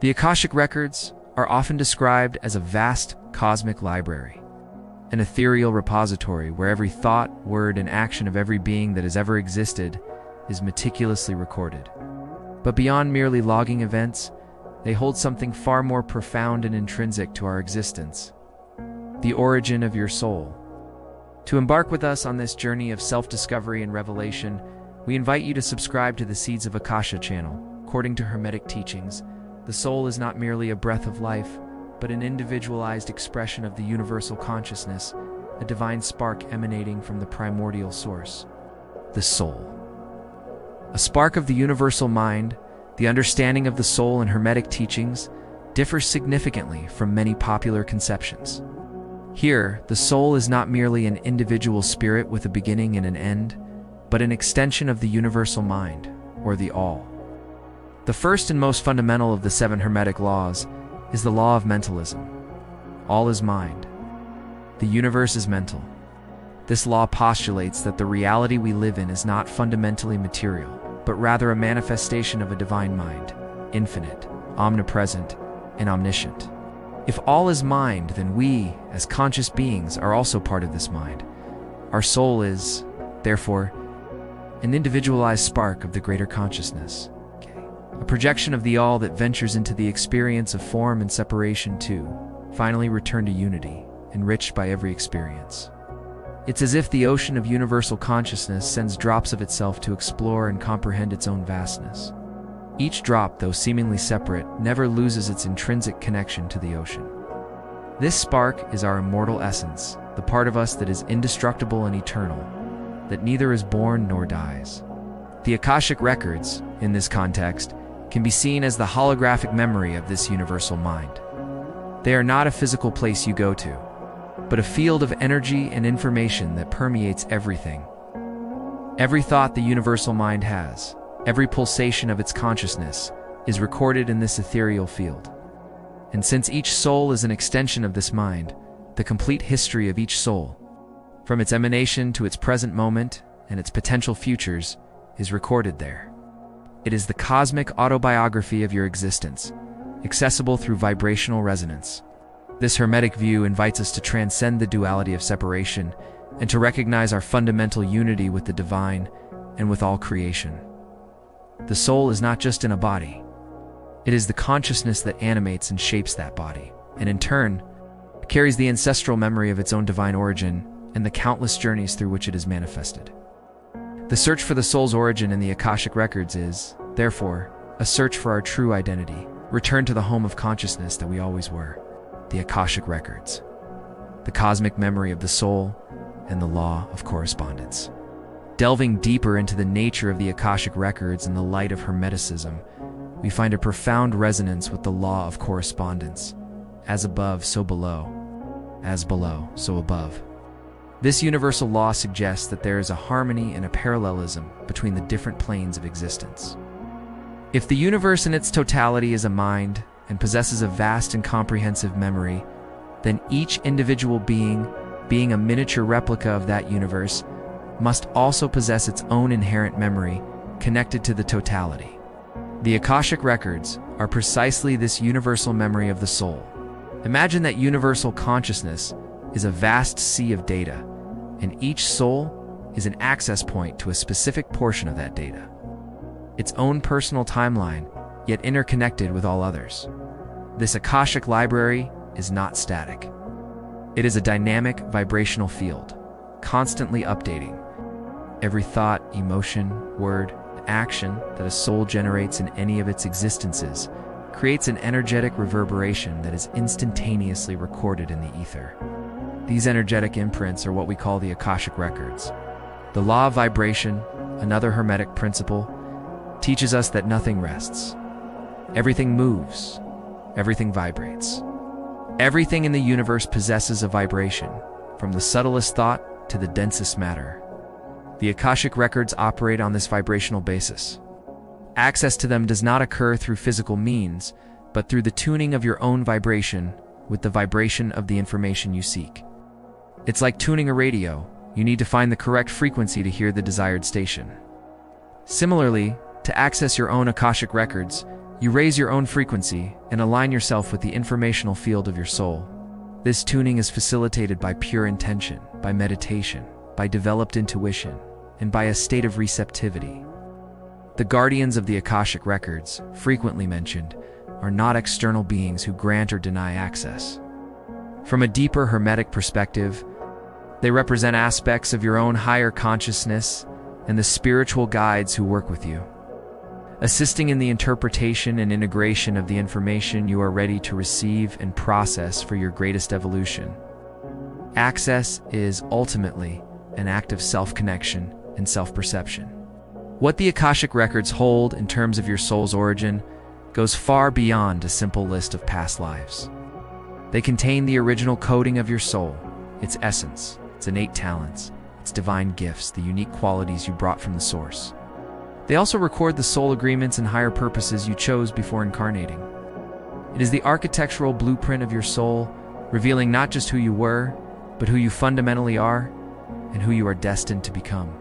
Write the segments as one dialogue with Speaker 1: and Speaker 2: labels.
Speaker 1: The Akashic Records are often described as a vast cosmic library, an ethereal repository where every thought, word, and action of every being that has ever existed is meticulously recorded. But beyond merely logging events, they hold something far more profound and intrinsic to our existence: the origin of your soul. To embark with us on this journey of self-discovery and revelation, we invite you to subscribe to the Seeds of Akasha channel. According to Hermetic teachings, the soul is not merely a breath of life, but an individualized expression of the universal consciousness, a divine spark emanating from the primordial source. The soul. A spark of the universal mind, the understanding of the soul in Hermetic teachings differs significantly from many popular conceptions. Here, the soul is not merely an individual spirit with a beginning and an end, but an extension of the universal mind, or the all. The first and most fundamental of the 7 Hermetic laws is the law of mentalism. All is mind. The universe is mental. This law postulates that the reality we live in is not fundamentally material, but rather a manifestation of a divine mind, infinite, omnipresent, and omniscient. If all is mind, then we, as conscious beings, are also part of this mind. Our soul is, therefore, an individualized spark of the greater consciousness, a projection of the all that ventures into the experience of form and separation to, finally return to unity, enriched by every experience. It's as if the ocean of universal consciousness sends drops of itself to explore and comprehend its own vastness. Each drop, though seemingly separate, never loses its intrinsic connection to the ocean. This spark is our immortal essence, the part of us that is indestructible and eternal, that neither is born nor dies. The Akashic Records, in this context, can be seen as the holographic memory of this universal mind. They are not a physical place you go to, but a field of energy and information that permeates everything. Every thought the universal mind has, every pulsation of its consciousness, is recorded in this ethereal field. And since each soul is an extension of this mind, the complete history of each soul, from its emanation to its present moment and its potential futures, is recorded there. It is the cosmic autobiography of your existence, accessible through vibrational resonance. This Hermetic view invites us to transcend the duality of separation and to recognize our fundamental unity with the divine and with all creation. The soul is not just in a body. It is the consciousness that animates and shapes that body, and in turn, carries the ancestral memory of its own divine origin and the countless journeys through which it is manifested. The search for the soul's origin in the Akashic Records is, therefore, a search for our true identity, return to the home of consciousness that we always were, the Akashic Records, the cosmic memory of the soul, and the law of correspondence. Delving deeper into the nature of the Akashic Records in the light of Hermeticism, we find a profound resonance with the law of correspondence. As above, so below. As below, so above. This universal law suggests that there is a harmony and a parallelism between the different planes of existence. If the universe in its totality is a mind and possesses a vast and comprehensive memory, then each individual being a miniature replica of that universe, must also possess its own inherent memory connected to the totality. The Akashic Records are precisely this universal memory of the soul. Imagine that universal consciousness is a vast sea of data, and each soul is an access point to a specific portion of that data. Its own personal timeline, yet interconnected with all others. This Akashic library is not static. It is a dynamic vibrational field, constantly updating. Every thought, emotion, word, and action that a soul generates in any of its existences creates an energetic reverberation that is instantaneously recorded in the ether. These energetic imprints are what we call the Akashic Records. The law of vibration, another Hermetic principle, teaches us that nothing rests. Everything moves. Everything vibrates. Everything in the universe possesses a vibration, from the subtlest thought to the densest matter. The Akashic Records operate on this vibrational basis. Access to them does not occur through physical means, but through the tuning of your own vibration with the vibration of the information you seek. It's like tuning a radio. You need to find the correct frequency to hear the desired station. Similarly, to access your own Akashic Records, You raise your own frequency and align yourself with the informational field of your soul. This tuning is facilitated by pure intention, by meditation, by developed intuition, and by a state of receptivity. The guardians of the Akashic Records, frequently mentioned, are not external beings who grant or deny access. From a deeper Hermetic perspective, they represent aspects of your own higher consciousness and the spiritual guides who work with you, assisting in the interpretation and integration of the information you are ready to receive and process for your greatest evolution. Access is ultimately an act of self-connection and self-perception. What the Akashic Records hold in terms of your soul's origin goes far beyond a simple list of past lives. They contain the original coding of your soul, its essence, its innate talents, its divine gifts, the unique qualities you brought from the source. They also record the soul agreements and higher purposes you chose before incarnating. It is the architectural blueprint of your soul, revealing not just who you were, but who you fundamentally are and who you are destined to become.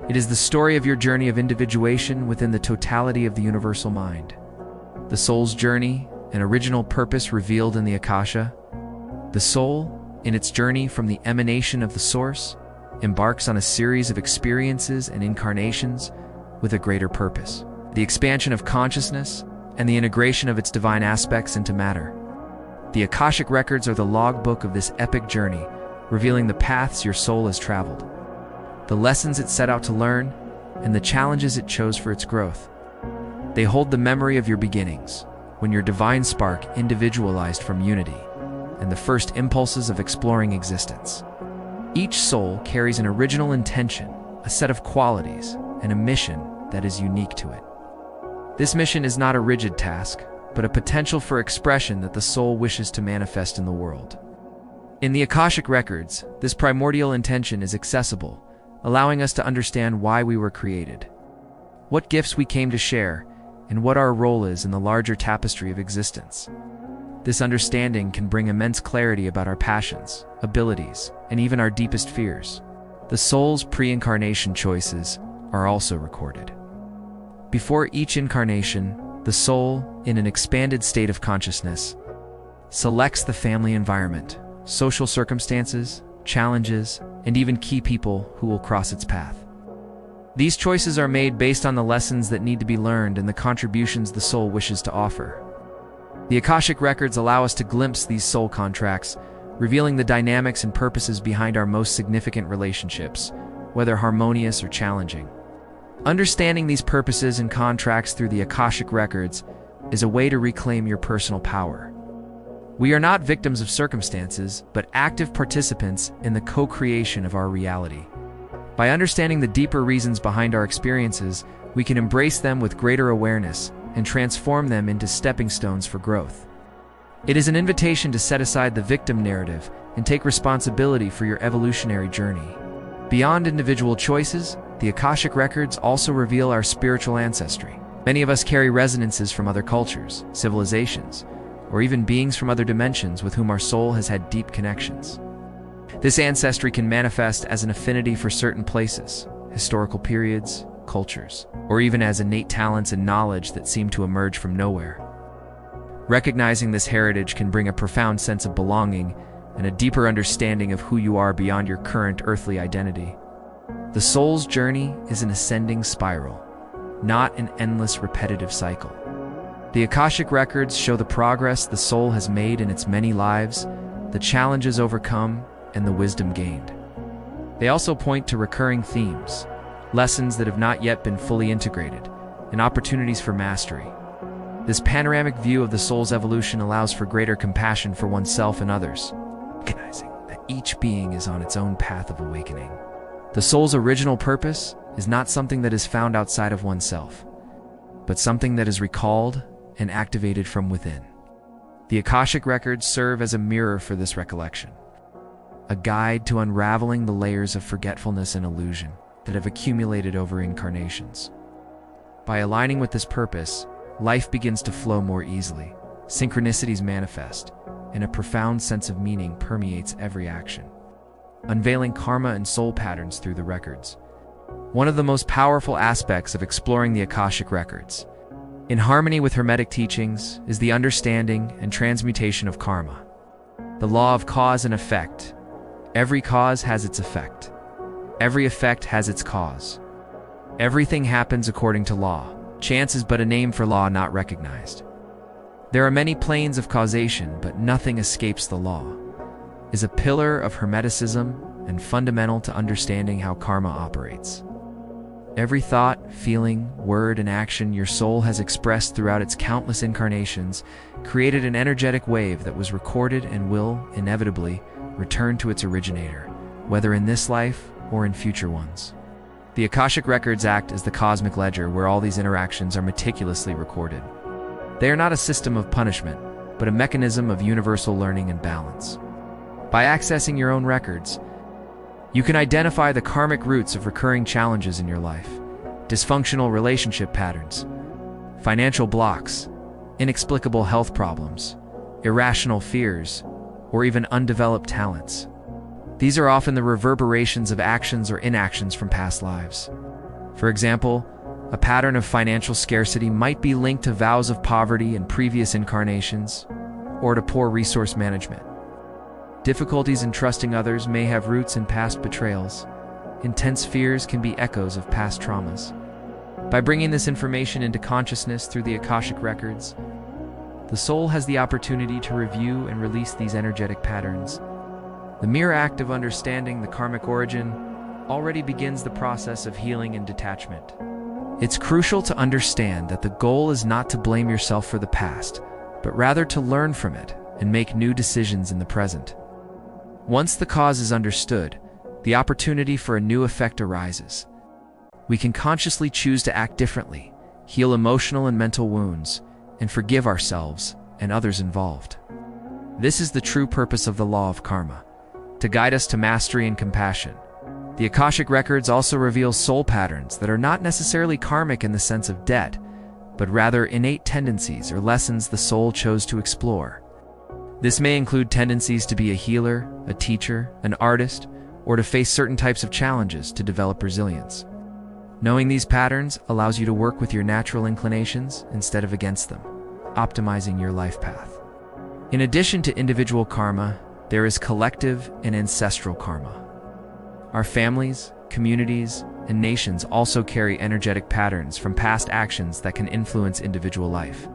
Speaker 1: It is the story of your journey of individuation within the totality of the universal mind. The soul's journey and original purpose revealed in the Akasha. The soul, in its journey from the emanation of the source, embarks on a series of experiences and incarnations with a greater purpose, the expansion of consciousness and the integration of its divine aspects into matter. The Akashic Records are the logbook of this epic journey, revealing the paths your soul has traveled, the lessons it set out to learn, and the challenges it chose for its growth. They hold the memory of your beginnings, when your divine spark individualized from unity, and the first impulses of exploring existence. Each soul carries an original intention, a set of qualities, and a mission that is unique to it. This mission is not a rigid task, but a potential for expression that the soul wishes to manifest in the world. In the Akashic Records, this primordial intention is accessible, allowing us to understand why we were created, what gifts we came to share, and what our role is in the larger tapestry of existence. This understanding can bring immense clarity about our passions, abilities, and even our deepest fears. The soul's pre-incarnation choices are also recorded. Before each incarnation, the soul, in an expanded state of consciousness, selects the family environment, social circumstances, challenges, and even key people who will cross its path. These choices are made based on the lessons that need to be learned and the contributions the soul wishes to offer. The Akashic Records allow us to glimpse these soul contracts, revealing the dynamics and purposes behind our most significant relationships, whether harmonious or challenging. Understanding these purposes and contracts through the Akashic Records is a way to reclaim your personal power. We are not victims of circumstances, but active participants in the co-creation of our reality. By understanding the deeper reasons behind our experiences, we can embrace them with greater awareness and transform them into stepping stones for growth. It is an invitation to set aside the victim narrative and take responsibility for your evolutionary journey. Beyond individual choices, the Akashic Records also reveal our spiritual ancestry. Many of us carry resonances from other cultures, civilizations, or even beings from other dimensions with whom our soul has had deep connections. This ancestry can manifest as an affinity for certain places, historical periods, cultures, or even as innate talents and knowledge that seem to emerge from nowhere. Recognizing this heritage can bring a profound sense of belonging and a deeper understanding of who you are beyond your current earthly identity. The soul's journey is an ascending spiral, not an endless repetitive cycle. The Akashic Records show the progress the soul has made in its many lives, the challenges overcome, and the wisdom gained. They also point to recurring themes, lessons that have not yet been fully integrated, and opportunities for mastery. This panoramic view of the soul's evolution allows for greater compassion for oneself and others, recognizing that each being is on its own path of awakening. The soul's original purpose is not something that is found outside of oneself, but something that is recalled and activated from within. The Akashic Records serve as a mirror for this recollection, a guide to unraveling the layers of forgetfulness and illusion that have accumulated over incarnations. By aligning with this purpose, life begins to flow more easily, synchronicities manifest, and a profound sense of meaning permeates every action, unveiling karma and soul patterns through the records. One of the most powerful aspects of exploring the Akashic Records In harmony with Hermetic teachings is the understanding and transmutation of karma, the law of cause and effect. Every cause has its effect. Every effect has its cause. Everything happens according to law. Chance is but a name for law not recognized. There are many planes of causation, but nothing escapes the law, is a pillar of Hermeticism and fundamental to understanding how karma operates. Every thought, feeling, word, and action your soul has expressed throughout its countless incarnations created an energetic wave that was recorded and will, inevitably, return to its originator, whether in this life or in future ones. The Akashic Records act as the cosmic ledger where all these interactions are meticulously recorded. They are not a system of punishment, but a mechanism of universal learning and balance. By accessing your own records, you can identify the karmic roots of recurring challenges in your life, dysfunctional relationship patterns, financial blocks, inexplicable health problems, irrational fears, or even undeveloped talents. These are often the reverberations of actions or inactions from past lives. For example, a pattern of financial scarcity might be linked to vows of poverty in previous incarnations, or to poor resource management. Difficulties in trusting others may have roots in past betrayals. Intense fears can be echoes of past traumas. By bringing this information into consciousness through the Akashic Records, the soul has the opportunity to review and release these energetic patterns. The mere act of understanding the karmic origin already begins the process of healing and detachment. It's crucial to understand that the goal is not to blame yourself for the past, but rather to learn from it and make new decisions in the present. Once the cause is understood, the opportunity for a new effect arises. We can consciously choose to act differently, heal emotional and mental wounds, and forgive ourselves and others involved. This is the true purpose of the law of karma, to guide us to mastery and compassion. The Akashic Records also reveal soul patterns that are not necessarily karmic in the sense of debt, but rather innate tendencies or lessons the soul chose to explore. This may include tendencies to be a healer, a teacher, an artist, or to face certain types of challenges to develop resilience. Knowing these patterns allows you to work with your natural inclinations instead of against them, optimizing your life path. In addition to individual karma, there is collective and ancestral karma. Our families, communities, and nations also carry energetic patterns from past actions that can influence individual life.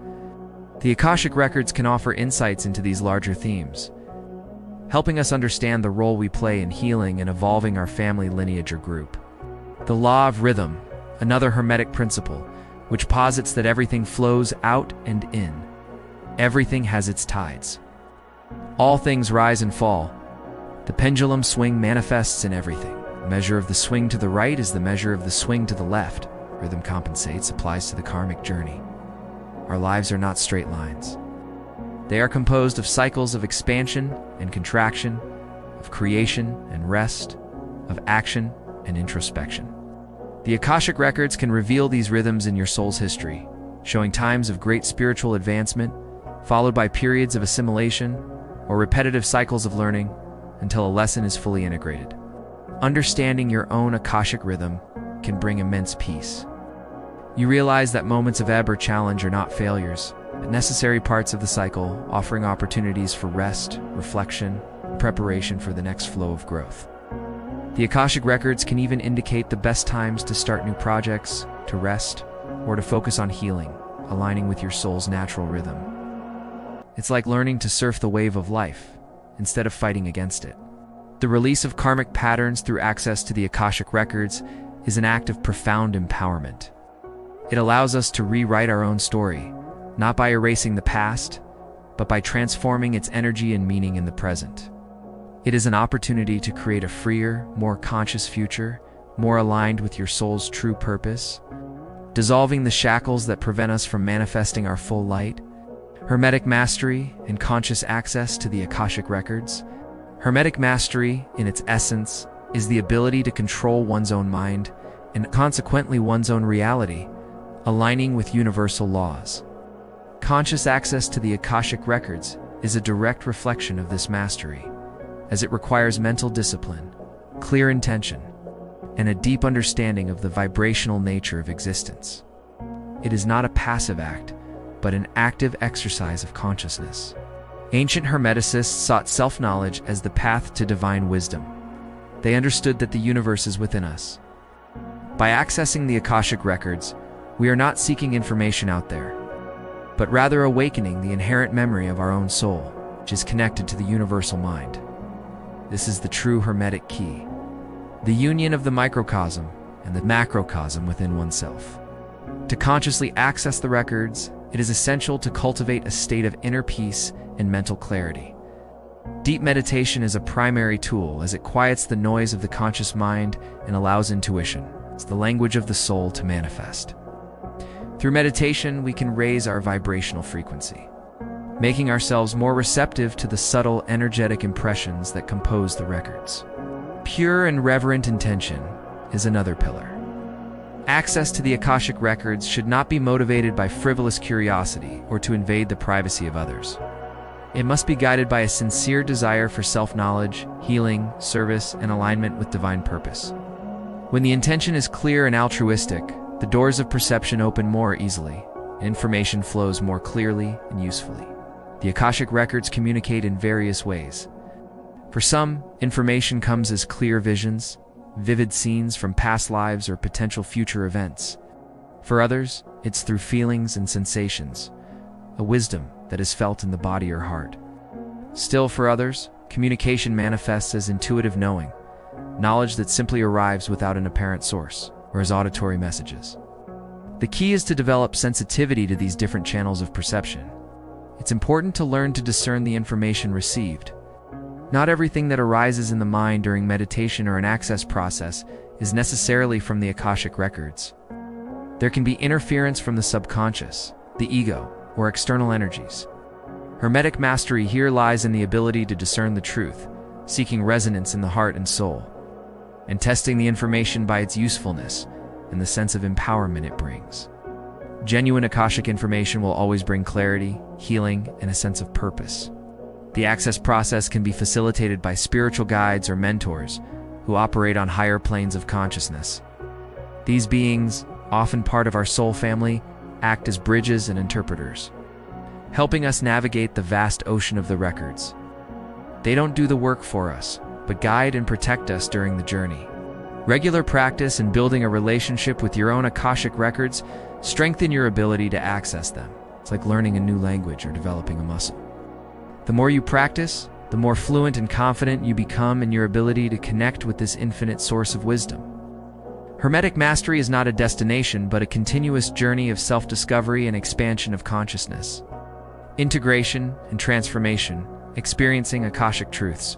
Speaker 1: The Akashic Records can offer insights into these larger themes, helping us understand the role we play in healing and evolving our family lineage or group. The law of rhythm, another Hermetic principle, which posits that everything flows out and in. Everything has its tides. All things rise and fall. The pendulum swing manifests in everything. The measure of the swing to the right is the measure of the swing to the left. Rhythm compensates, applies to the karmic journey. Our lives are not straight lines. They are composed of cycles of expansion and contraction, of creation and rest, of action and introspection. The Akashic Records can reveal these rhythms in your soul's history, showing times of great spiritual advancement, followed by periods of assimilation or repetitive cycles of learning until a lesson is fully integrated. Understanding your own Akashic rhythm can bring immense peace. You realize that moments of ebb or challenge are not failures, but necessary parts of the cycle, offering opportunities for rest, reflection, and preparation for the next flow of growth. The Akashic Records can even indicate the best times to start new projects, to rest, or to focus on healing, aligning with your soul's natural rhythm. It's like learning to surf the wave of life, instead of fighting against it. The release of karmic patterns through access to the Akashic Records is an act of profound empowerment. It allows us to rewrite our own story, not by erasing the past, but by transforming its energy and meaning in the present. It is an opportunity to create a freer, more conscious future, more aligned with your soul's true purpose, dissolving the shackles that prevent us from manifesting our full light. Hermetic mastery and conscious access to the Akashic Records. Hermetic mastery, in its essence, is the ability to control one's own mind and consequently one's own reality, aligning with universal laws. Conscious access to the Akashic Records is a direct reflection of this mastery, as it requires mental discipline, clear intention, and a deep understanding of the vibrational nature of existence. it is not a passive act, but an active exercise of consciousness. Ancient Hermeticists sought self-knowledge as the path to divine wisdom. They understood that the universe is within us. By accessing the Akashic Records, we are not seeking information out there, but rather awakening the inherent memory of our own soul, which is connected to the universal mind. This is the true Hermetic key, the union of the microcosm and the macrocosm within oneself. To consciously access the records, it is essential to cultivate a state of inner peace and mental clarity. Deep meditation is a primary tool as it quiets the noise of the conscious mind and allows intuition, it's the language of the soul, to manifest. Through meditation, we can raise our vibrational frequency, making ourselves more receptive to the subtle energetic impressions that compose the records. Pure and reverent intention is another pillar. Access to the Akashic Records should not be motivated by frivolous curiosity or to invade the privacy of others. It must be guided by a sincere desire for self-knowledge, healing, service, and alignment with divine purpose. When the intention is clear and altruistic, the doors of perception open more easily, and information flows more clearly and usefully. The Akashic Records communicate in various ways. For some, information comes as clear visions, vivid scenes from past lives or potential future events. For others, it's through feelings and sensations, a wisdom that is felt in the body or heart. Still, for others, communication manifests as intuitive knowing, knowledge that simply arrives without an apparent source, or as auditory messages. The key is to develop sensitivity to these different channels of perception. It's important to learn to discern the information received. Not everything that arises in the mind during meditation or an access process is necessarily from the Akashic Records. There can be interference from the subconscious, the ego, or external energies. Hermetic mastery here lies in the ability to discern the truth, seeking resonance in the heart and soul, and testing the information by its usefulness and the sense of empowerment it brings. Genuine Akashic information will always bring clarity, healing, and a sense of purpose. The access process can be facilitated by spiritual guides or mentors who operate on higher planes of consciousness. These beings, often part of our soul family, act as bridges and interpreters, helping us navigate the vast ocean of the records. They don't do the work for us, but guide and protect us during the journey. Regular practice and building a relationship with your own Akashic Records strengthen your ability to access them. It's like learning a new language or developing a muscle. The more you practice, the more fluent and confident you become in your ability to connect with this infinite source of wisdom. Hermetic mastery is not a destination, but a continuous journey of self-discovery and expansion of consciousness. Integration and transformation, experiencing Akashic truths.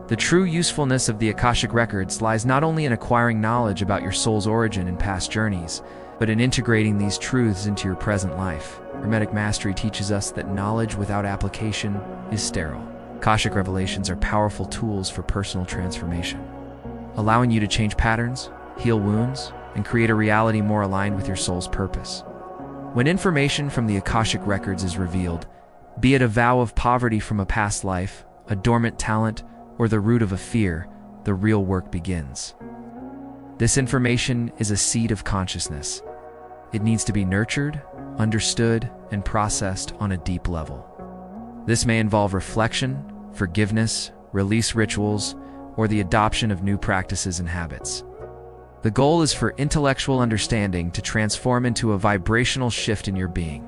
Speaker 1: The true usefulness of the Akashic Records lies not only in acquiring knowledge about your soul's origin and past journeys, but in integrating these truths into your present life. Hermetic mastery teaches us that knowledge without application is sterile. Akashic revelations are powerful tools for personal transformation, allowing you to change patterns, heal wounds, and create a reality more aligned with your soul's purpose. When information from the Akashic Records is revealed, be it a vow of poverty from a past life, a dormant talent, or the root of a fear, the real work begins. This information is a seed of consciousness. It needs to be nurtured, understood, and processed on a deep level. This may involve reflection, forgiveness, release rituals, or the adoption of new practices and habits. The goal is for intellectual understanding to transform into a vibrational shift in your being.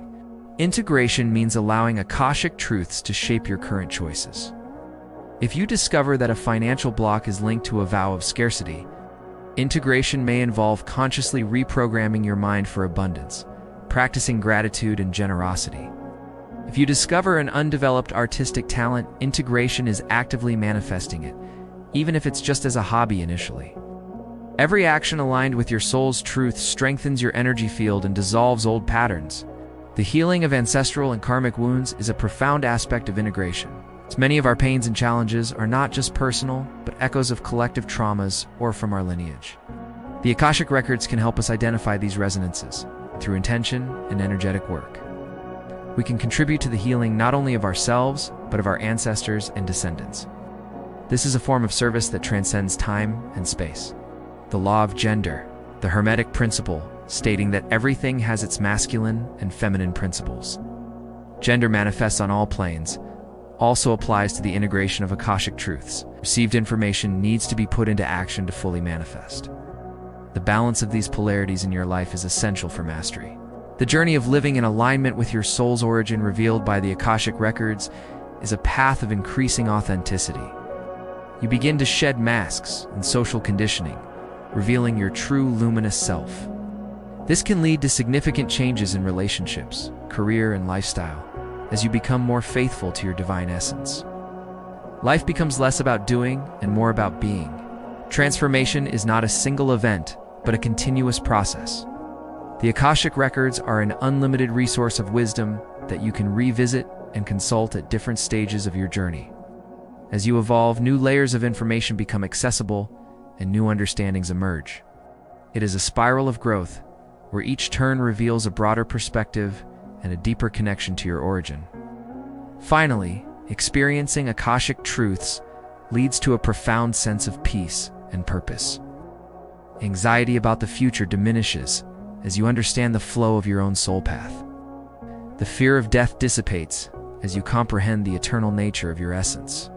Speaker 1: Integration means allowing Akashic truths to shape your current choices. If you discover that a financial block is linked to a vow of scarcity, integration may involve consciously reprogramming your mind for abundance, practicing gratitude and generosity. If you discover an undeveloped artistic talent, integration is actively manifesting it, even if it's just as a hobby initially. Every action aligned with your soul's truth strengthens your energy field and dissolves old patterns. The healing of ancestral and karmic wounds is a profound aspect of integration. As many of our pains and challenges are not just personal, but echoes of collective traumas or from our lineage. The Akashic Records can help us identify these resonances through intention and energetic work. We can contribute to the healing not only of ourselves, but of our ancestors and descendants. This is a form of service that transcends time and space. The law of gender, the Hermetic principle, stating that everything has its masculine and feminine principles. Gender manifests on all planes, also applies to the integration of Akashic truths. Received information needs to be put into action to fully manifest. The balance of these polarities in your life is essential for mastery. The journey of living in alignment with your soul's origin revealed by the Akashic Records is a path of increasing authenticity. You begin to shed masks and social conditioning, revealing your true luminous self. This can lead to significant changes in relationships, career, and lifestyle as you become more faithful to your divine essence. Life becomes less about doing and more about being. Transformation is not a single event, but a continuous process. The Akashic Records are an unlimited resource of wisdom that you can revisit and consult at different stages of your journey. As you evolve, new layers of information become accessible and new understandings emerge. It is a spiral of growth where each turn reveals a broader perspective and a deeper connection to your origin. Finally, experiencing Akashic truths leads to a profound sense of peace and purpose. Anxiety about the future diminishes as you understand the flow of your own soul path. The fear of death dissipates as you comprehend the eternal nature of your essence.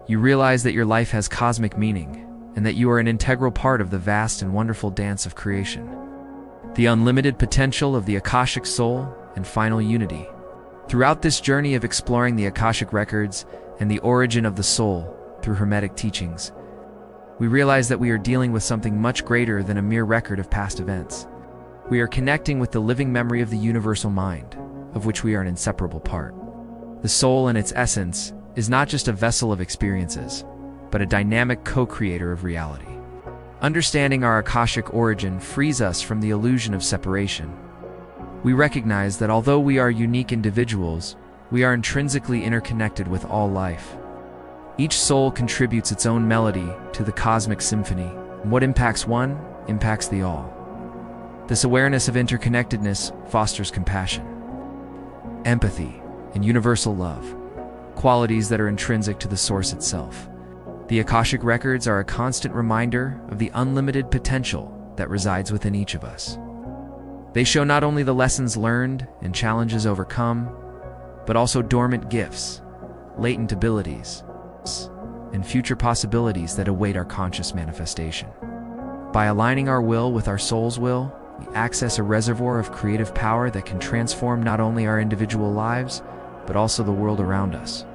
Speaker 1: You realize that your life has cosmic meaning and that you are an integral part of the vast and wonderful dance of creation. The unlimited potential of the Akashic soul and final unity. Throughout this journey of exploring the Akashic Records and the origin of the soul through Hermetic teachings, we realize that we are dealing with something much greater than a mere record of past events. We are connecting with the living memory of the universal mind, of which we are an inseparable part. The soul in its essence is not just a vessel of experiences, but a dynamic co-creator of reality. Understanding our Akashic origin frees us from the illusion of separation. We recognize that although we are unique individuals, we are intrinsically interconnected with all life. Each soul contributes its own melody to the cosmic symphony, and what impacts one impacts the all. This awareness of interconnectedness fosters compassion, empathy, and universal love, qualities that are intrinsic to the source itself. The Akashic Records are a constant reminder of the unlimited potential that resides within each of us. They show not only the lessons learned and challenges overcome, but also dormant gifts, latent abilities, and future possibilities that await our conscious manifestation. By aligning our will with our soul's will, we access a reservoir of creative power that can transform not only our individual lives, but also the world around us.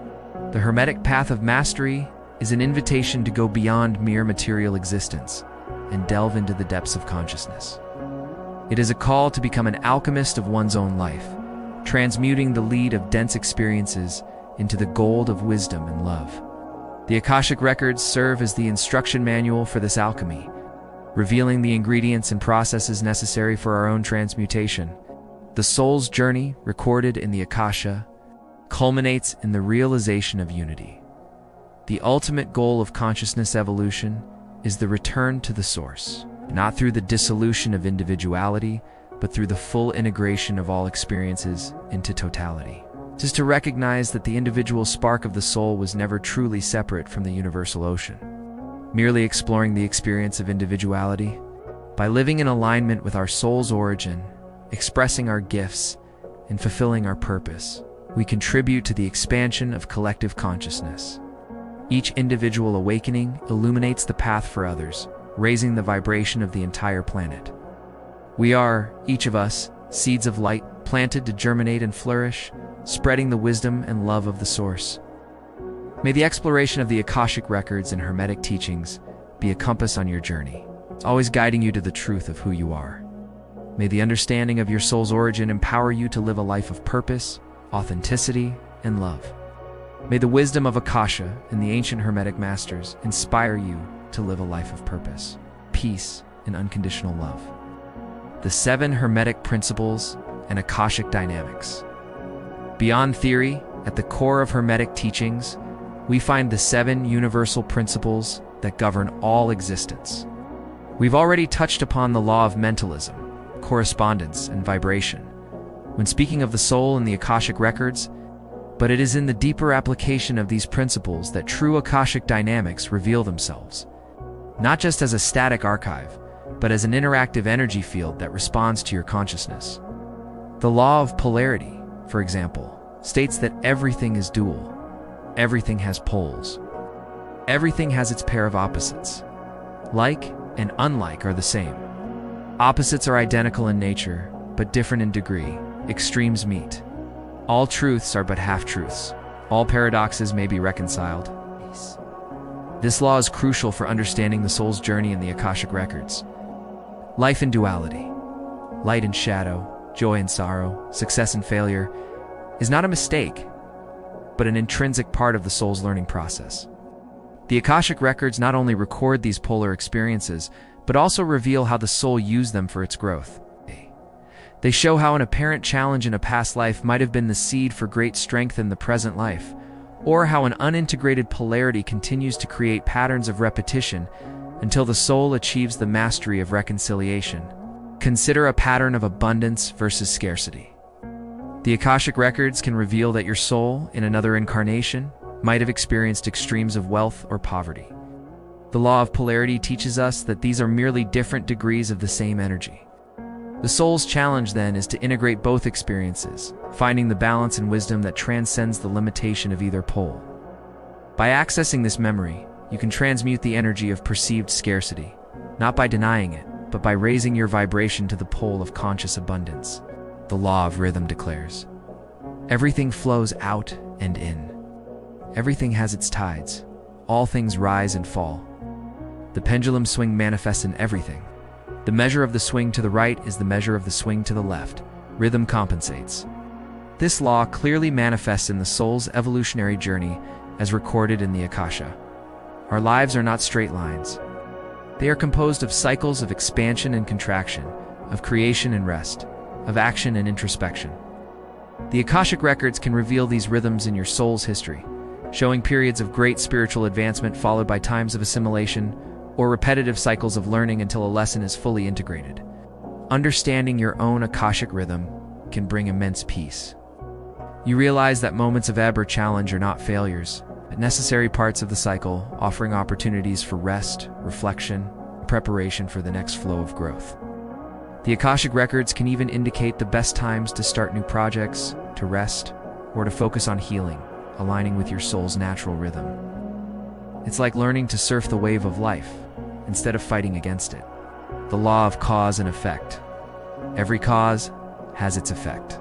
Speaker 1: The Hermetic path of mastery is an invitation to go beyond mere material existence and delve into the depths of consciousness. It is a call to become an alchemist of one's own life, transmuting the lead of dense experiences into the gold of wisdom and love. The Akashic Records serve as the instruction manual for this alchemy, revealing the ingredients and processes necessary for our own transmutation. The soul's journey, recorded in the Akasha, culminates in the realization of unity. The ultimate goal of consciousness evolution is the return to the source, not through the dissolution of individuality, but through the full integration of all experiences into totality. It is to recognize that the individual spark of the soul was never truly separate from the universal ocean. Merely exploring the experience of individuality, by living in alignment with our soul's origin, expressing our gifts, and fulfilling our purpose, we contribute to the expansion of collective consciousness. Each individual awakening illuminates the path for others, raising the vibration of the entire planet. We are, each of us, seeds of light planted to germinate and flourish, spreading the wisdom and love of the source. May the exploration of the Akashic Records and Hermetic teachings be a compass on your journey, always guiding you to the truth of who you are. May the understanding of your soul's origin empower you to live a life of purpose, authenticity, and love. May the wisdom of Akasha and the ancient Hermetic masters inspire you to live a life of purpose, peace, and unconditional love. The 7 Hermetic principles and Akashic dynamics. Beyond theory, at the core of Hermetic teachings, we find the 7 universal principles that govern all existence. We've already touched upon the law of mentalism, correspondence, and vibration when speaking of the soul and the Akashic Records, but it is in the deeper application of these principles that true Akashic dynamics reveal themselves, not just as a static archive, but as an interactive energy field that responds to your consciousness. The law of polarity, for example, states that everything is dual. Everything has poles. Everything has its pair of opposites. Like and unlike are the same. Opposites are identical in nature, but different in degree. Extremes meet. All truths are but half-truths. All paradoxes may be reconciled. This law is crucial for understanding the soul's journey in the Akashic Records. Life in duality, light and shadow, joy and sorrow, success and failure, is not a mistake, but an intrinsic part of the soul's learning process. The Akashic Records not only record these polar experiences, but also reveal how the soul used them for its growth. They show how an apparent challenge in a past life might have been the seed for great strength in the present life, or how an unintegrated polarity continues to create patterns of repetition until the soul achieves the mastery of reconciliation. Consider a pattern of abundance versus scarcity. The Akashic Records can reveal that your soul, in another incarnation, might have experienced extremes of wealth or poverty. The law of polarity teaches us that these are merely different degrees of the same energy. The soul's challenge, then, is to integrate both experiences, finding the balance and wisdom that transcends the limitation of either pole. By accessing this memory, you can transmute the energy of perceived scarcity, not by denying it, but by raising your vibration to the pole of conscious abundance. The law of rhythm declares, everything flows out and in. Everything has its tides. All things rise and fall. The pendulum swing manifests in everything. The measure of the swing to the right is the measure of the swing to the left. Rhythm compensates. This law clearly manifests in the soul's evolutionary journey as recorded in the Akasha. Our lives are not straight lines. They are composed of cycles of expansion and contraction, of creation and rest, of action and introspection. The Akashic Records can reveal these rhythms in your soul's history, showing periods of great spiritual advancement followed by times of assimilation, or repetitive cycles of learning until a lesson is fully integrated. Understanding your own Akashic rhythm can bring immense peace. You realize that moments of ebb or challenge are not failures, but necessary parts of the cycle, offering opportunities for rest, reflection, and preparation for the next flow of growth. The Akashic Records can even indicate the best times to start new projects, to rest, or to focus on healing, aligning with your soul's natural rhythm. It's like learning to surf the wave of life, instead of fighting against it. The law of cause and effect. Every cause has its effect.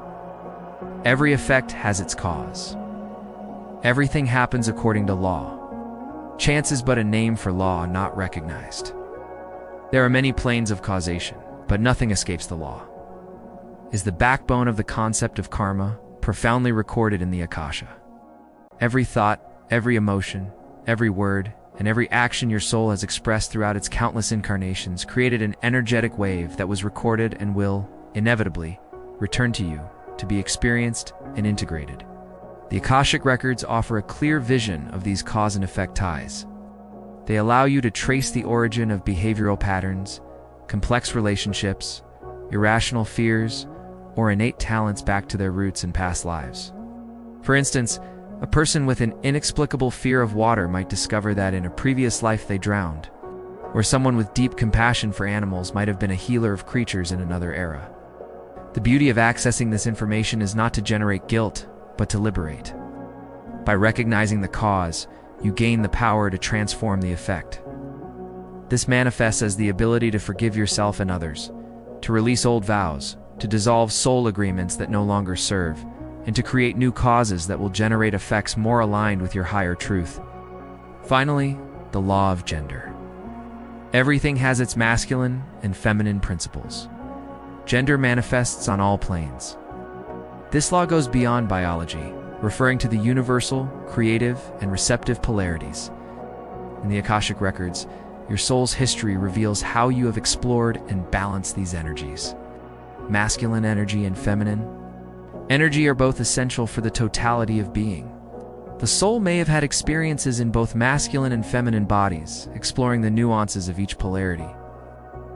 Speaker 1: Every effect has its cause. Everything happens according to law. Chance is but a name for law not recognized. There are many planes of causation, but nothing escapes the law. Is the backbone of the concept of karma, profoundly recorded in the Akasha. Every thought, every emotion, every word, and every action your soul has expressed throughout its countless incarnations created an energetic wave that was recorded and will, inevitably, return to you, to be experienced and integrated. The Akashic Records offer a clear vision of these cause and effect ties. They allow you to trace the origin of behavioral patterns, complex relationships, irrational fears, or innate talents back to their roots in past lives. For instance, a person with an inexplicable fear of water might discover that in a previous life they drowned, or someone with deep compassion for animals might have been a healer of creatures in another era. The beauty of accessing this information is not to generate guilt, but to liberate. By recognizing the cause, you gain the power to transform the effect. This manifests as the ability to forgive yourself and others, to release old vows, to dissolve soul agreements that no longer serve, and to create new causes that will generate effects more aligned with your higher truth. Finally, the law of gender. Everything has its masculine and feminine principles. Gender manifests on all planes. This law goes beyond biology, referring to the universal, creative, and receptive polarities. In the Akashic Records, your soul's history reveals how you have explored and balanced these energies. Masculine energy and feminine energy are both essential for the totality of being. The soul may have had experiences in both masculine and feminine bodies, exploring the nuances of each polarity.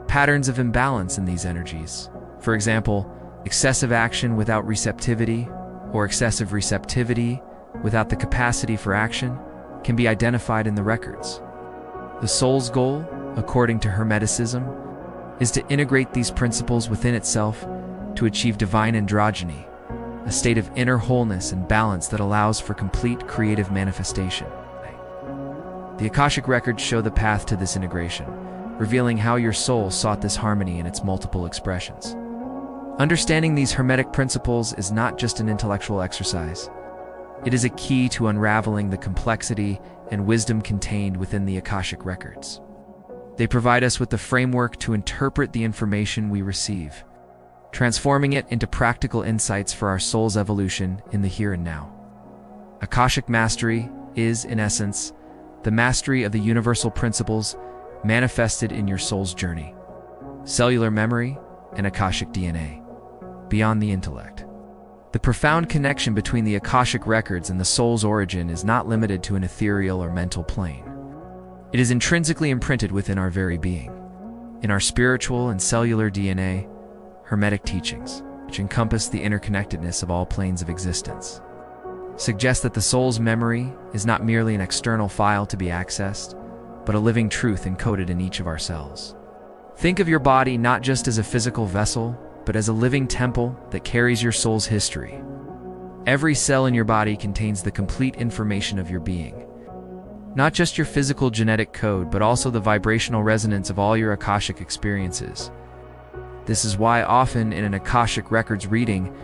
Speaker 1: Patterns of imbalance in these energies, for example, excessive action without receptivity, or excessive receptivity without the capacity for action, can be identified in the records. The soul's goal, according to Hermeticism, is to integrate these principles within itself to achieve divine androgyny, a state of inner wholeness and balance that allows for complete creative manifestation. The Akashic Records show the path to this integration, revealing how your soul sought this harmony in its multiple expressions. Understanding these Hermetic principles is not just an intellectual exercise. It is a key to unraveling the complexity and wisdom contained within the Akashic Records. They provide us with the framework to interpret the information we receive, transforming it into practical insights for our soul's evolution in the here and now. Akashic Mastery is, in essence, the mastery of the universal principles manifested in your soul's journey. Cellular memory and Akashic DNA, beyond the intellect. The profound connection between the Akashic Records and the soul's origin is not limited to an ethereal or mental plane. It is intrinsically imprinted within our very being. In our spiritual and cellular DNA, Hermetic teachings, which encompass the interconnectedness of all planes of existence, suggest that the soul's memory is not merely an external file to be accessed, but a living truth encoded in each of our cells. Think of your body not just as a physical vessel, but as a living temple that carries your soul's history. Every cell in your body contains the complete information of your being. Not just your physical genetic code, but also the vibrational resonance of all your Akashic experiences. This is why often in an Akashic Records reading,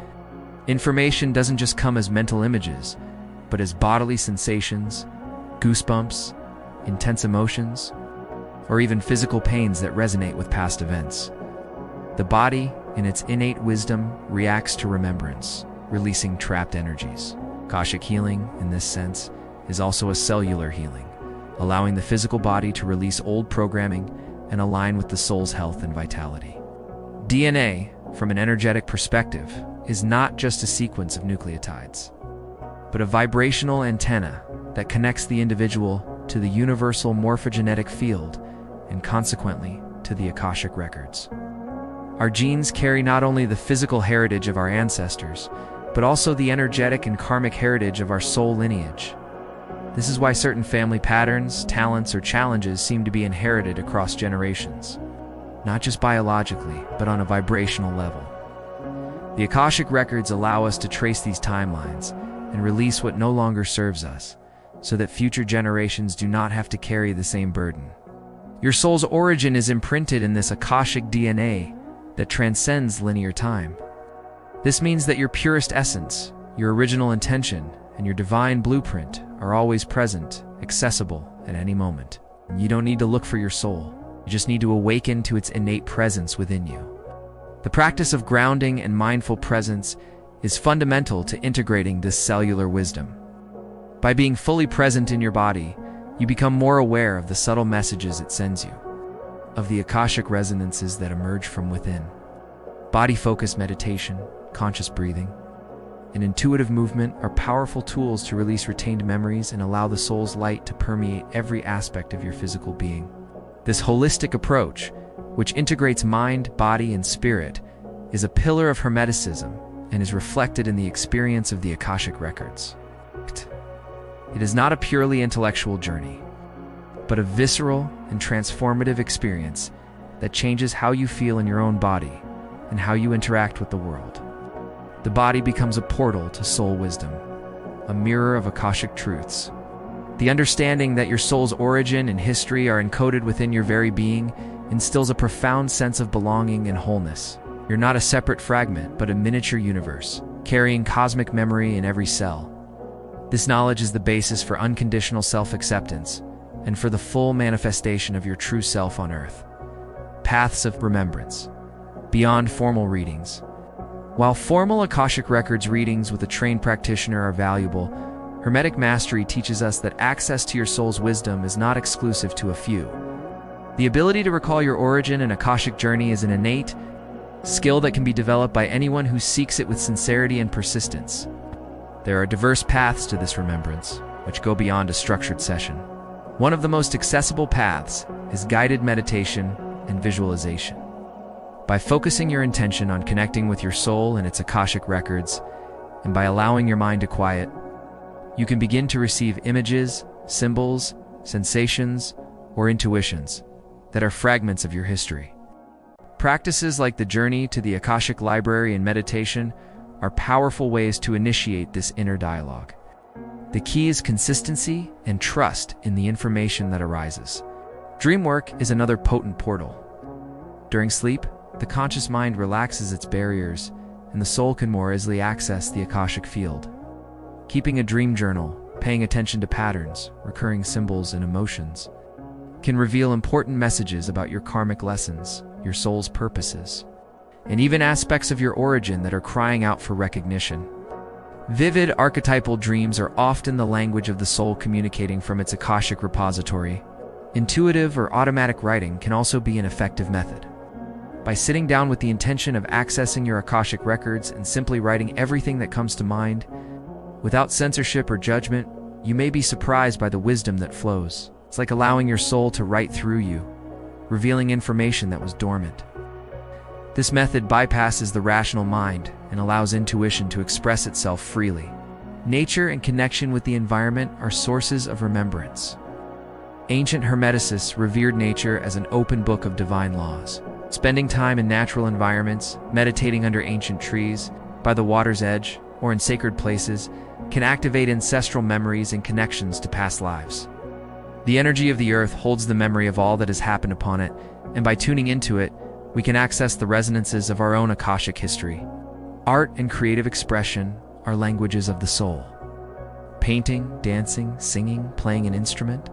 Speaker 1: information doesn't just come as mental images, but as bodily sensations, goosebumps, intense emotions, or even physical pains that resonate with past events. The body, in its innate wisdom, reacts to remembrance, releasing trapped energies. Akashic healing, in this sense, is also a cellular healing, allowing the physical body to release old programming and align with the soul's health and vitality. DNA, from an energetic perspective, is not just a sequence of nucleotides, but a vibrational antenna that connects the individual to the universal morphogenetic field and consequently to the Akashic Records. Our genes carry not only the physical heritage of our ancestors, but also the energetic and karmic heritage of our soul lineage. This is why certain family patterns, talents, or challenges seem to be inherited across generations, not just biologically, but on a vibrational level. The Akashic Records allow us to trace these timelines and release what no longer serves us, so that future generations do not have to carry the same burden. Your soul's origin is imprinted in this Akashic DNA that transcends linear time. This means that your purest essence, your original intention, and your divine blueprint are always present, accessible at any moment. You don't need to look for your soul. You just need to awaken to its innate presence within you. The practice of grounding and mindful presence is fundamental to integrating this cellular wisdom. By being fully present in your body, you become more aware of the subtle messages it sends you, of the Akashic resonances that emerge from within. Body-focused meditation, conscious breathing, and intuitive movement are powerful tools to release retained memories and allow the soul's light to permeate every aspect of your physical being. This holistic approach, which integrates mind, body, and spirit, is a pillar of Hermeticism and is reflected in the experience of the Akashic Records. It is not a purely intellectual journey, but a visceral and transformative experience that changes how you feel in your own body and how you interact with the world. The body becomes a portal to soul wisdom, a mirror of Akashic truths. The understanding that your soul's origin and history are encoded within your very being instills a profound sense of belonging and wholeness. You're not a separate fragment, but a miniature universe, carrying cosmic memory in every cell. This knowledge is the basis for unconditional self-acceptance and for the full manifestation of your true self on earth. Paths of remembrance. Beyond formal readings. While formal Akashic Records readings with a trained practitioner are valuable, Hermetic Mastery teaches us that access to your soul's wisdom is not exclusive to a few. The ability to recall your origin and Akashic journey is an innate skill that can be developed by anyone who seeks it with sincerity and persistence. There are diverse paths to this remembrance, which go beyond a structured session. One of the most accessible paths is guided meditation and visualization. By focusing your intention on connecting with your soul and its Akashic Records, and by allowing your mind to quiet, you can begin to receive images, symbols, sensations, or intuitions that are fragments of your history. Practices like the journey to the Akashic Library and meditation are powerful ways to initiate this inner dialogue. The key is consistency and trust in the information that arises. Dream work is another potent portal. During sleep, the conscious mind relaxes its barriers, and the soul can more easily access the Akashic field. Keeping a dream journal, paying attention to patterns, recurring symbols, and emotions can reveal important messages about your karmic lessons, your soul's purposes, and even aspects of your origin that are crying out for recognition. Vivid archetypal dreams are often the language of the soul communicating from its Akashic repository. Intuitive or automatic writing can also be an effective method. By sitting down with the intention of accessing your Akashic records and simply writing everything that comes to mind, without censorship or judgment, you may be surprised by the wisdom that flows. It's like allowing your soul to write through you, revealing information that was dormant. This method bypasses the rational mind and allows intuition to express itself freely. Nature and connection with the environment are sources of remembrance. Ancient Hermeticists revered nature as an open book of divine laws. Spending time in natural environments, meditating under ancient trees, by the water's edge, or in sacred places, can activate ancestral memories and connections to past lives. The energy of the earth holds the memory of all that has happened upon it, and by tuning into it, we can access the resonances of our own Akashic history. Art and creative expression are languages of the soul. Painting, dancing, singing, playing an instrument,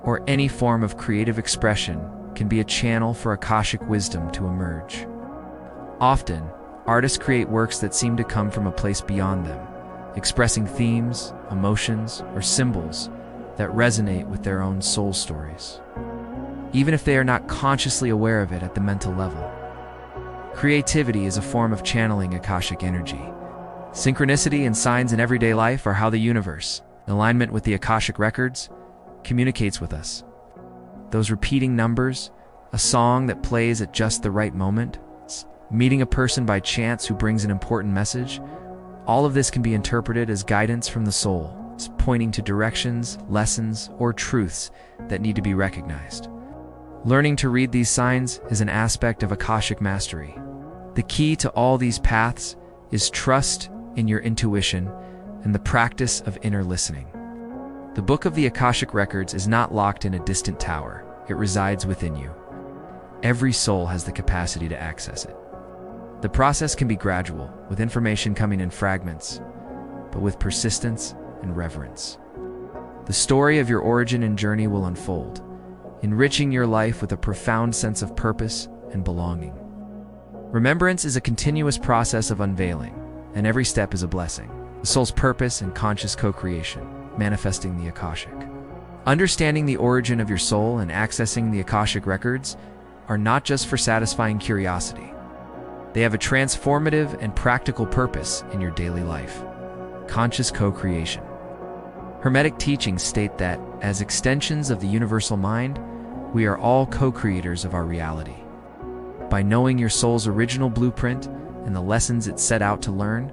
Speaker 1: or any form of creative expression can be a channel for Akashic wisdom to emerge. Often, artists create works that seem to come from a place beyond them, expressing themes, emotions, or symbols that resonate with their own soul stories, even if they are not consciously aware of it at the mental level. Creativity is a form of channeling Akashic energy. Synchronicity and signs in everyday life are how the universe, in alignment with the Akashic records, communicates with us. Those repeating numbers, a song that plays at just the right moment, meeting a person by chance who brings an important message, all of this can be interpreted as guidance from the soul, pointing to directions, lessons, or truths that need to be recognized. Learning to read these signs is an aspect of Akashic mastery. The key to all these paths is trust in your intuition and the practice of inner listening. The book of the Akashic Records is not locked in a distant tower. It resides within you. Every soul has the capacity to access it. The process can be gradual, with information coming in fragments, but with persistence and reverence. The story of your origin and journey will unfold, enriching your life with a profound sense of purpose and belonging. Remembrance is a continuous process of unveiling, and every step is a blessing. The soul's purpose and conscious co-creation, manifesting the Akashic. Understanding the origin of your soul and accessing the Akashic records are not just for satisfying curiosity. They have a transformative and practical purpose in your daily life. Conscious co-creation. Hermetic teachings state that, as extensions of the universal mind, we are all co-creators of our reality. By knowing your soul's original blueprint and the lessons it set out to learn,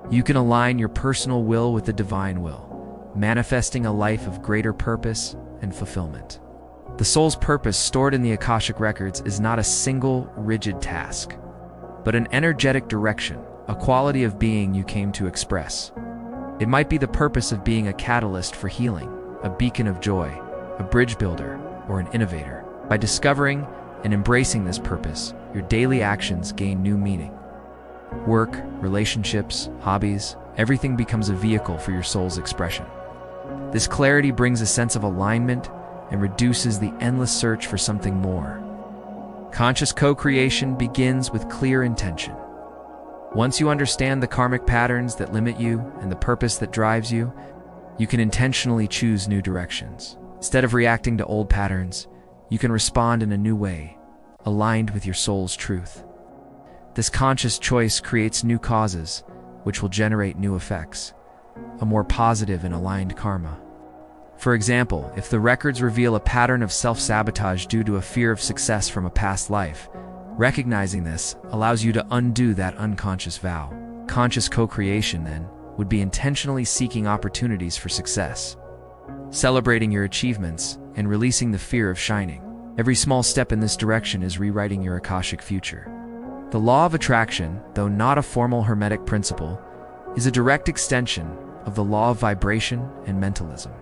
Speaker 1: you can align your personal will with the divine will, manifesting a life of greater purpose and fulfillment. The soul's purpose stored in the Akashic records is not a single, rigid task, but an energetic direction, a quality of being you came to express. It might be the purpose of being a catalyst for healing, a beacon of joy, a bridge builder, or an innovator. By discovering and embracing this purpose, your daily actions gain new meaning. Work, relationships, hobbies, everything becomes a vehicle for your soul's expression. This clarity brings a sense of alignment and reduces the endless search for something more. Conscious co-creation begins with clear intention. Once you understand the karmic patterns that limit you and the purpose that drives you, you can intentionally choose new directions. Instead of reacting to old patterns, you can respond in a new way, aligned with your soul's truth. This conscious choice creates new causes, which will generate new effects, a more positive and aligned karma. For example, if the records reveal a pattern of self-sabotage due to a fear of success from a past life, recognizing this allows you to undo that unconscious vow. Conscious co-creation, then, would be intentionally seeking opportunities for success, celebrating your achievements, and releasing the fear of shining. Every small step in this direction is rewriting your Akashic future. The law of attraction, though not a formal Hermetic principle, is a direct extension of the law of vibration and mentalism.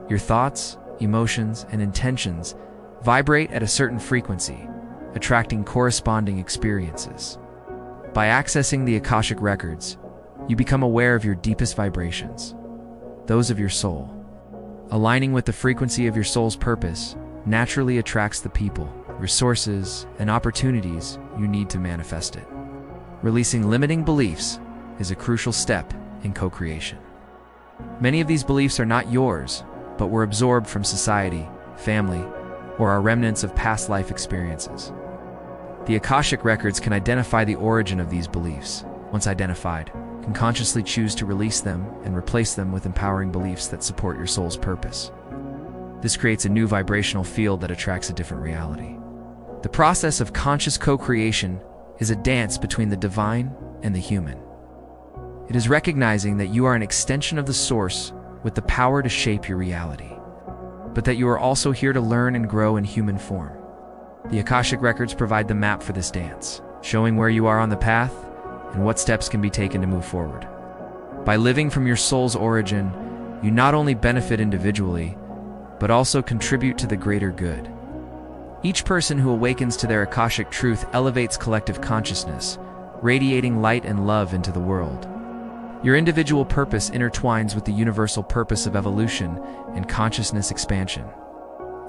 Speaker 1: Your thoughts, emotions, and intentions vibrate at a certain frequency, attracting corresponding experiences. By accessing the Akashic Records, you become aware of your deepest vibrations, those of your soul. Aligning with the frequency of your soul's purpose naturally attracts the people, resources, and opportunities you need to manifest it. Releasing limiting beliefs is a crucial step in co-creation. Many of these beliefs are not yours, but were absorbed from society, family, or are remnants of past life experiences. The Akashic Records can identify the origin of these beliefs. Once identified, you can consciously choose to release them and replace them with empowering beliefs that support your soul's purpose. This creates a new vibrational field that attracts a different reality. The process of conscious co-creation is a dance between the divine and the human. It is recognizing that you are an extension of the source with the power to shape your reality, but that you are also here to learn and grow in human form. The Akashic Records provide the map for this dance, showing where you are on the path and what steps can be taken to move forward. By living from your soul's origin, you not only benefit individually, but also contribute to the greater good. Each person who awakens to their Akashic truth elevates collective consciousness, radiating light and love into the world. Your individual purpose intertwines with the universal purpose of evolution and consciousness expansion.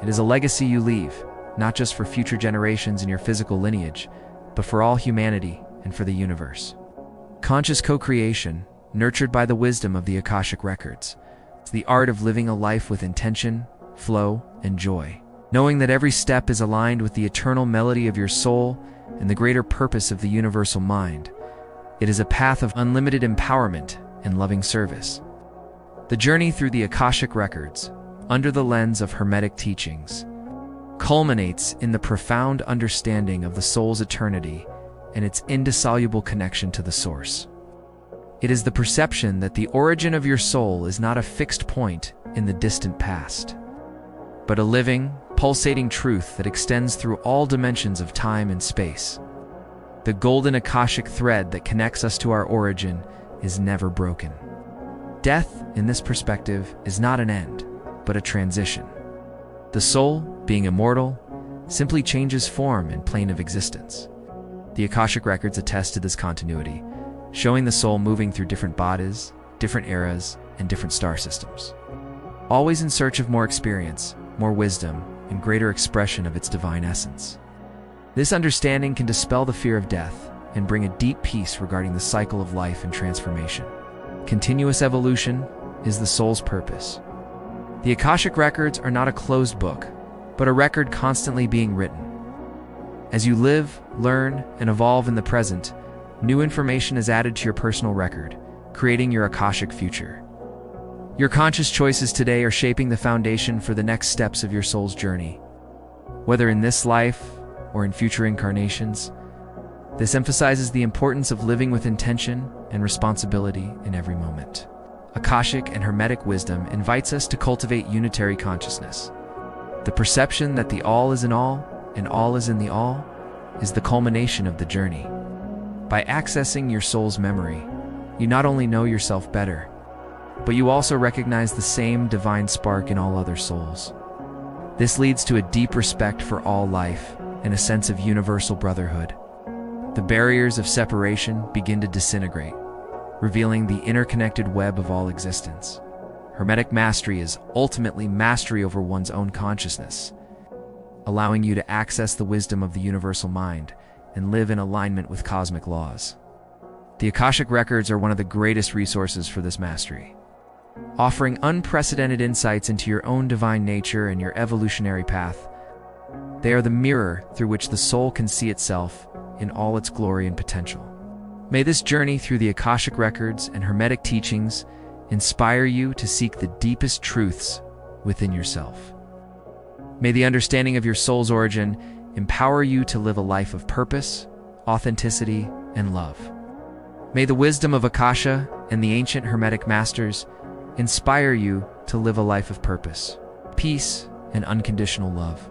Speaker 1: It is a legacy you leave, not just for future generations in your physical lineage, but for all humanity and for the universe. Conscious co-creation, nurtured by the wisdom of the Akashic Records, is the art of living a life with intention, flow, and joy. Knowing that every step is aligned with the eternal melody of your soul and the greater purpose of the universal mind. It is a path of unlimited empowerment and loving service. The journey through the Akashic Records, under the lens of Hermetic teachings, culminates in the profound understanding of the soul's eternity and its indissoluble connection to the source. It is the perception that the origin of your soul is not a fixed point in the distant past, but a living, pulsating truth that extends through all dimensions of time and space. The golden Akashic thread that connects us to our origin is never broken. Death, in this perspective, is not an end, but a transition. The soul, being immortal, simply changes form and plane of existence. The Akashic Records attest to this continuity, showing the soul moving through different bodies, different eras, and different star systems, always in search of more experience, more wisdom, and greater expression of its divine essence. This understanding can dispel the fear of death and bring a deep peace regarding the cycle of life and transformation. Continuous evolution is the soul's purpose. The Akashic Records are not a closed book, but a record constantly being written. As you live, learn, and evolve in the present, new information is added to your personal record, creating your Akashic future. Your conscious choices today are shaping the foundation for the next steps of your soul's journey. Whether in this life or in future incarnations, this emphasizes the importance of living with intention and responsibility in every moment. Akashic and Hermetic wisdom invites us to cultivate unitary consciousness. The perception that the all is in all and all is in the all is the culmination of the journey. By accessing your soul's memory, you not only know yourself better, but you also recognize the same divine spark in all other souls. This leads to a deep respect for all life and a sense of universal brotherhood. The barriers of separation begin to disintegrate, revealing the interconnected web of all existence. Hermetic mastery is ultimately mastery over one's own consciousness, allowing you to access the wisdom of the universal mind and live in alignment with cosmic laws. The Akashic Records are one of the greatest resources for this mastery, offering unprecedented insights into your own divine nature and your evolutionary path. They are the mirror through which the soul can see itself in all its glory and potential. May this journey through the Akashic Records and Hermetic teachings inspire you to seek the deepest truths within yourself. May the understanding of your soul's origin empower you to live a life of purpose, authenticity, and love. May the wisdom of Akasha and the ancient Hermetic masters inspire you to live a life of purpose, peace, and unconditional love.